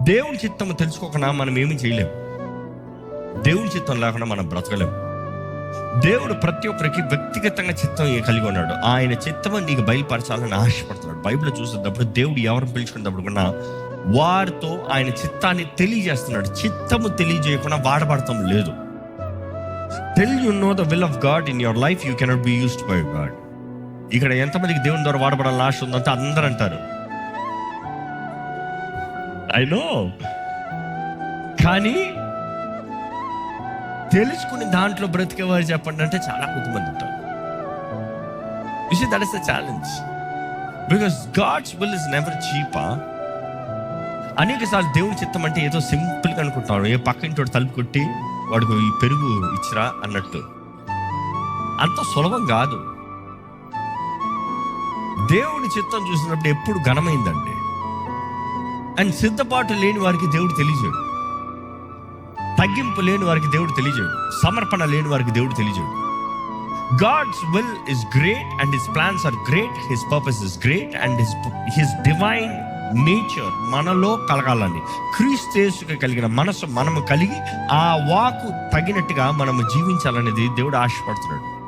దేవుని చిత్తము తెలుసుకోకుండా మనం ఏమీ చేయలేము. దేవుని చిత్తం లేకుండా మనం బ్రతకలేము. దేవుడు ప్రతి ఒక్కరికి వ్యక్తిగతంగా చిత్తం కలిగి ఉన్నాడు. ఆయన చిత్తము నీకు బయలుపరచాలని ఆశపడుతున్నాడు. బైబిల్ చూసేటప్పుడు దేవుడు ఎవరిని పిలుచుకున్నప్పుడు కూడా వారితో ఆయన చిత్తాన్ని తెలియజేస్తున్నాడు. చిత్తము తెలియజేయకుండా వాడబడటం లేదు. Till you know the will of God in your life, you cannot be used by God. ఇక్కడ ఎంతమందికి దేవుని ద్వారా వాడబడాలని ఆశ ఉందంటే అందరూ అంటారు ఐ నో, కానీ తెలుసుకుని దాంట్లో బ్రతికేవారు చెప్పండి అంటే చాలా కొద్దిమంది ఉంటారు. You see, that is the challenge. Because God's will is never cheap. అనేక సార్లు దేవుని చిత్తం అంటే ఏదో సింపుల్గా అనుకుంటాడు. ఏ పక్కింటి తలుపు కొట్టి వాడికి ఈ పెరుగు ఇచ్చిరా అన్నట్టు. అంత సులభం కాదు. దేవుని చిత్తం చూసినప్పుడు ఎప్పుడు ఘనమైందండి. అండ్ సిద్ధపాటు లేని వారికి దేవుడు తెలియజేయడు. తగ్గింపు లేని వారికి దేవుడు తెలియజేయడు. సమర్పణ లేని వారికి దేవుడు తెలియజేయడు. God's will is great and his plans are great. His purpose is great and his divine nature మనలో కలగాలని, క్రీస్తు యేసుకు కలిగిన మనసు మనము కలిగి ఆ వాకు తగినట్టుగా మనము జీవించాలనేది దేవుడు ఆశపడుతున్నాడు.